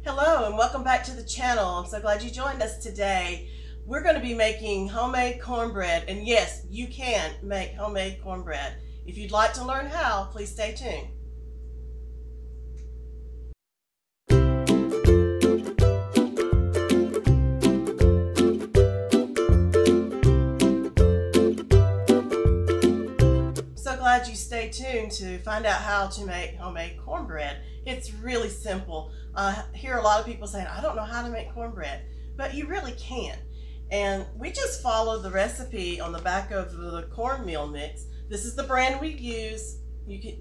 Hello and welcome back to the channel. I'm so glad you joined us today. We're going to be making homemade cornbread, and yes, you can make homemade cornbread. If you'd like to learn how, please stay tuned. So glad you stay tuned to find out how to make homemade cornbread. It's really simple. I hear a lot of people saying, I don't know how to make cornbread, but you really can. And we just follow the recipe on the back of the cornmeal mix. This is the brand we use.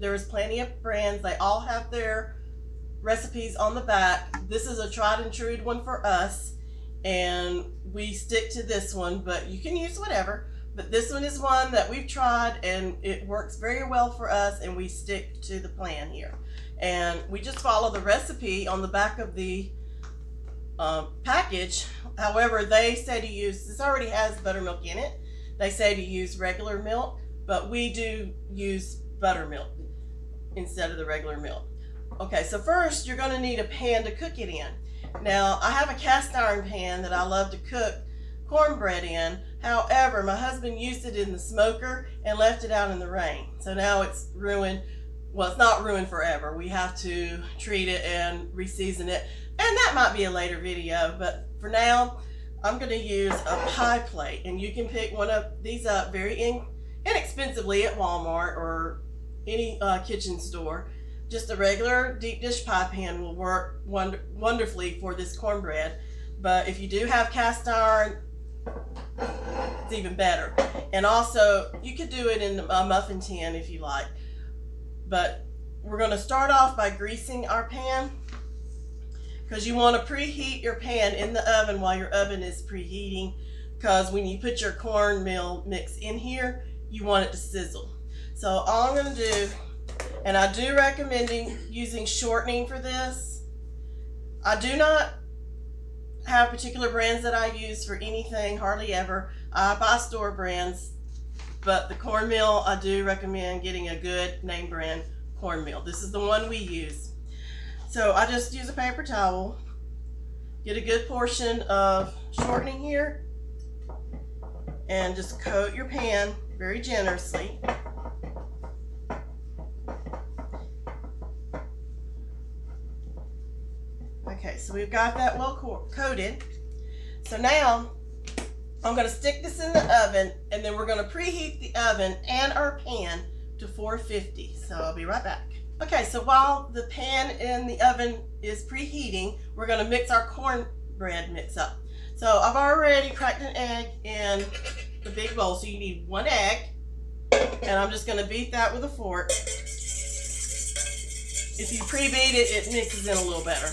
There's plenty of brands. They all have their recipes on the back. This is a tried and true one for us, and we stick to this one, but you can use whatever. But this one is one that we've tried and it works very well for us, and we stick to the plan here. And we just follow the recipe on the back of the package. However, they say to use, this already has buttermilk in it. They say to use regular milk, but we do use buttermilk instead of the regular milk. Okay, so first you're going to need a pan to cook it in. Now, I have a cast iron pan that I love to cook cornbread in. However, my husband used it in the smoker and left it out in the rain. So now it's ruined. Well, it's not ruined forever. We have to treat it and re-season it. And that might be a later video, but for now, I'm going to use a pie plate. And you can pick one of these up very inexpensively at Walmart or any kitchen store. Just a regular deep dish pie pan will work wonderfully for this cornbread. But if you do have cast iron, it's even better. And also, you could do it in a muffin tin if you like. But we're going to start off by greasing our pan, because you want to preheat your pan in the oven while your oven is preheating, because when you put your cornmeal mix in here, you want it to sizzle. So all I'm going to do, and I do recommend using shortening for this. I do not have particular brands that I use for anything, hardly ever. I buy store brands, but the cornmeal, I do recommend getting a good name brand cornmeal. This is the one we use. So I just use a paper towel, get a good portion of shortening here, and just coat your pan very generously. Okay, so we've got that well coated. So now I'm going to stick this in the oven, and then we're going to preheat the oven and our pan to 450. So I'll be right back. Okay, so while the pan in the oven is preheating, we're going to mix our cornbread mix up. So I've already cracked an egg in the big bowl, so you need one egg, and I'm just going to beat that with a fork. If you pre-beat it, it mixes in a little better.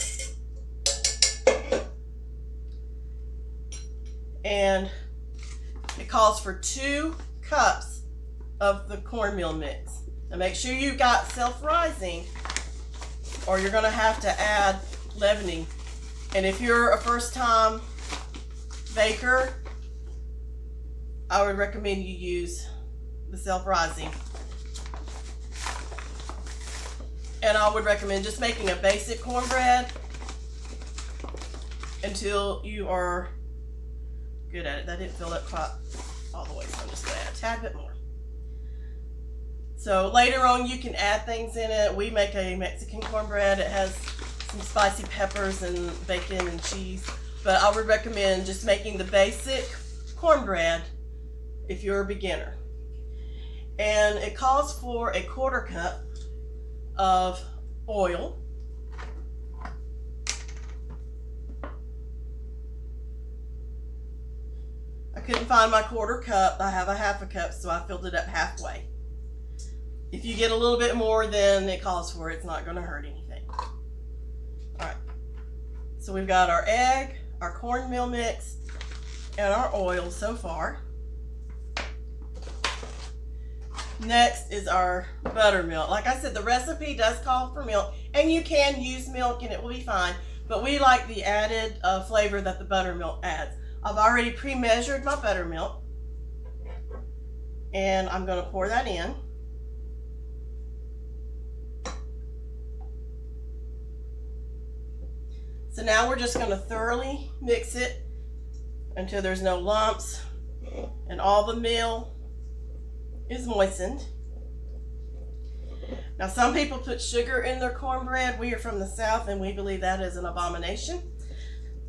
And it calls for 2 cups of the cornmeal mix. Now make sure you've got self-rising, or you're going to have to add leavening. And if you're a first-time baker, I would recommend you use the self-rising. And I would recommend just making a basic cornbread until you are good at it. That didn't fill up quite all the way, so I'm just going to add a tad bit more. So later on you can add things in it. We make a Mexican cornbread. It has some spicy peppers and bacon and cheese. But I would recommend just making the basic cornbread if you're a beginner. And it calls for a 1/4 cup of oil. I couldn't find my 1/4 cup. I have a 1/2 cup, so I filled it up halfway. If you get a little bit more than it calls for, it's not going to hurt anything. All right. So we've got our egg, our cornmeal mix, and our oil so far. Next is our buttermilk. Like I said, the recipe does call for milk, and you can use milk and it will be fine, but we like the added flavor that the buttermilk adds. I've already pre-measured my buttermilk, and I'm going to pour that in. So now we're just going to thoroughly mix it until there's no lumps and all the meal is moistened. Now some people put sugar in their cornbread. We are from the South and we believe that is an abomination.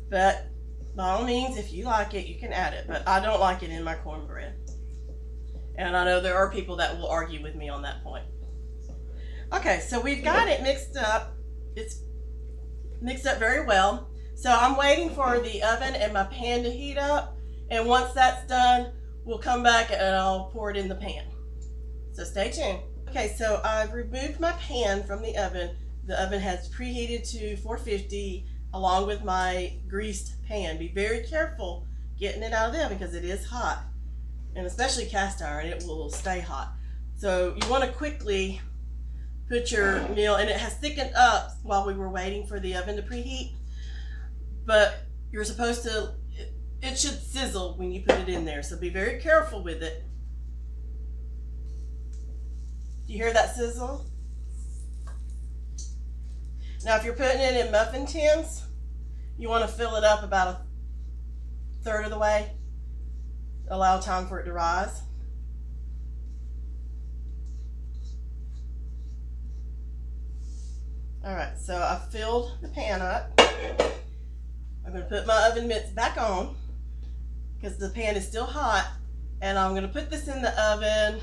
But by all means, if you like it, you can add it. But I don't like it in my cornbread. And I know there are people that will argue with me on that point. Okay, so we've got it mixed up. It's mixed up very well. So I'm waiting for the oven and my pan to heat up. And once that's done, we'll come back and I'll pour it in the pan. So stay tuned. Okay, so I've removed my pan from the oven. The oven has preheated to 450 along with my greased pan. Be very careful getting it out of the oven because it is hot. And especially cast iron, it will stay hot. So you want to quickly put your meal, and it has thickened up while we were waiting for the oven to preheat. But you're supposed to, it should sizzle when you put it in there. So be very careful with it. Do you hear that sizzle? Now if you're putting it in muffin tins, you want to fill it up about a third of the way. Allow time for it to rise. Alright, so I filled the pan up. I'm going to put my oven mitts back on because the pan is still hot, and I'm going to put this in the oven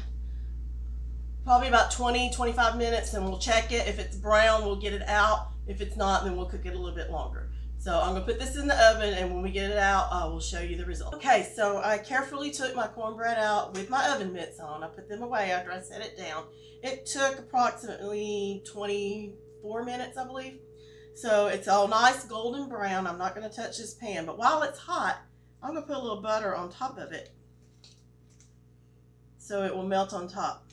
probably about 20-25 minutes, and we'll check it. If it's brown, we'll get it out. If it's not, then we'll cook it a little bit longer. So I'm going to put this in the oven, and when we get it out, I will show you the result. Okay, so I carefully took my cornbread out with my oven mitts on. I put them away after I set it down. It took approximately 24 minutes, I believe. So it's all nice golden brown. I'm not going to touch this pan, but while it's hot, I'm going to put a little butter on top of it so it will melt on top.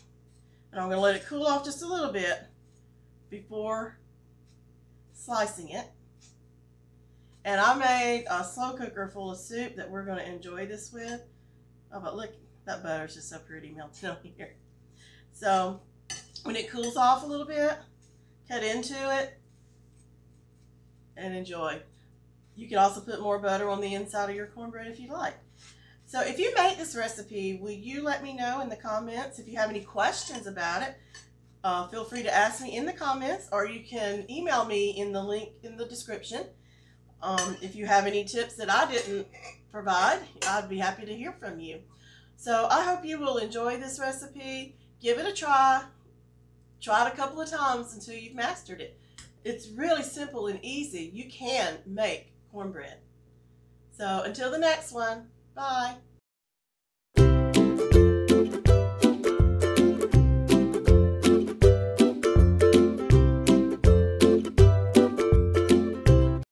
And I'm going to let it cool off just a little bit before slicing it. And I made a slow cooker full of soup that we're going to enjoy this with. Oh, but look, that butter is just so pretty melted on here. So when it cools off a little bit, cut into it and enjoy. You can also put more butter on the inside of your cornbread if you like. So if you made this recipe, will you let me know in the comments? If you have any questions about it, feel free to ask me in the comments, or you can email me in the link in the description. If you have any tips that I didn't provide, I'd be happy to hear from you. So I hope you will enjoy this recipe. Give it a try. Try it a couple of times until you've mastered it. It's really simple and easy. You can make cornbread. So until the next one, bye.